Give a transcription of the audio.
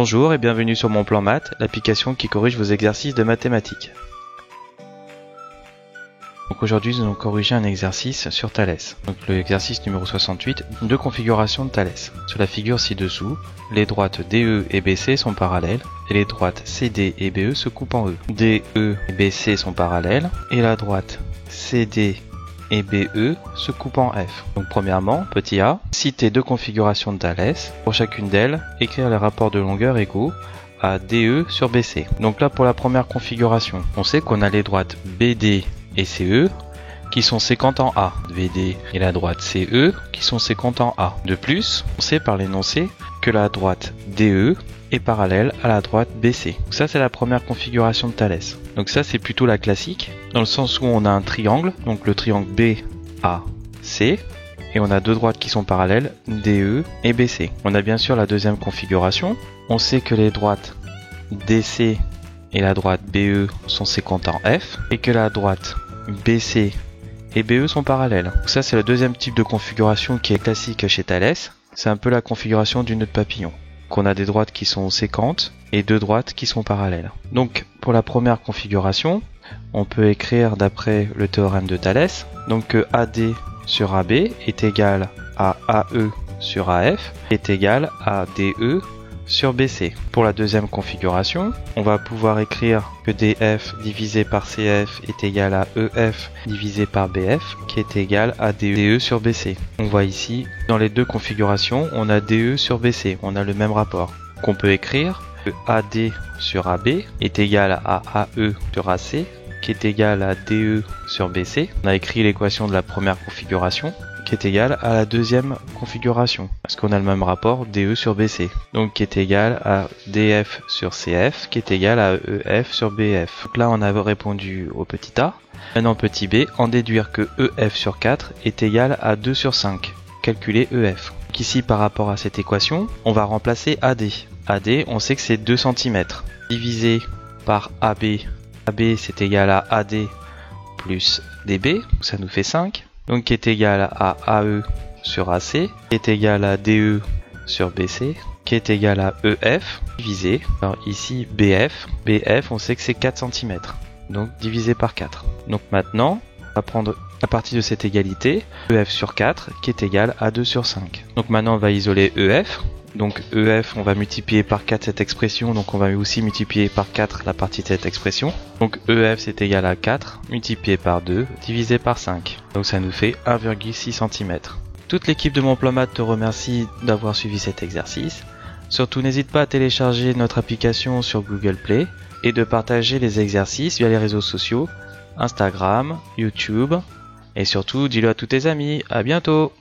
Bonjour et bienvenue sur Mon Plan Maths, l'application qui corrige vos exercices de mathématiques. Donc aujourd'hui, nous allons corriger un exercice sur Thalès. Donc l'exercice numéro 68 de configuration de Thalès. Sur la figure ci-dessous, les droites DE et BC sont parallèles et les droites CD et BE se coupent en E. DE et BC sont parallèles et la droite CD et BE se coupent en F. Donc premièrement, petit a, citer deux configurations de Thalès. Pour chacune d'elles, écrire les rapports de longueur égaux à DE sur BC. Donc là pour la première configuration, on sait qu'on a les droites BD et CE qui sont séquentes en A, VD et la droite CE qui sont séquentes en A. De plus, on sait par l'énoncé que la droite DE est parallèle à la droite BC. Donc ça c'est la première configuration de Thalès. Donc ça c'est plutôt la classique, dans le sens où on a un triangle, donc le triangle BAC, et on a deux droites qui sont parallèles, DE et BC. On a bien sûr la deuxième configuration, on sait que les droites DC et la droite BE sont séquentes en F, et que la droite BC et BE sont parallèles. Donc ça c'est le deuxième type de configuration qui est classique chez Thalès, c'est un peu la configuration du nœud de papillon. Qu'on a des droites qui sont séquentes et deux droites qui sont parallèles. Donc pour la première configuration, on peut écrire d'après le théorème de Thalès, donc que AD sur AB est égal à AE sur AF est égal à DE sur BC. Pour la deuxième configuration, on va pouvoir écrire que DF divisé par CF est égal à EF divisé par BF qui est égal à DE sur BC. On voit ici, dans les deux configurations, on a DE sur BC, on a le même rapport. Qu'on peut écrire que AD sur AB est égal à AE sur AC qui est égal à DE sur BC. On a écrit l'équation de la première configuration qui est égale à la deuxième configuration, parce qu'on a le même rapport DE sur BC, donc qui est égal à DF sur CF, qui est égal à EF sur BF. Donc là on a répondu au petit a. Maintenant petit b, en déduire que EF sur 4 est égal à 2 sur 5. Calculer EF. Donc ici par rapport à cette équation, on va remplacer AD. AD, on sait que c'est 2 cm. Divisé par AB. AB c'est égal à AD plus DB, ça nous fait 5. Donc qui est égal à AE sur AC, qui est égal à DE sur BC, qui est égal à EF, divisé, alors ici BF, BF on sait que c'est 4 cm, donc divisé par 4. Donc maintenant, on va prendre à partir de cette égalité, EF sur 4, qui est égal à 2 sur 5. Donc maintenant on va isoler EF, donc EF on va multiplier par 4 cette expression, donc on va aussi multiplier par 4 la partie de cette expression. Donc EF c'est égal à 4 multiplié par 2 divisé par 5. Donc ça nous fait 1,6 cm. Toute l'équipe de Mon Plan Maths te remercie d'avoir suivi cet exercice. Surtout n'hésite pas à télécharger notre application sur Google Play et de partager les exercices via les réseaux sociaux, Instagram, YouTube, et surtout dis-le à tous tes amis. À bientôt!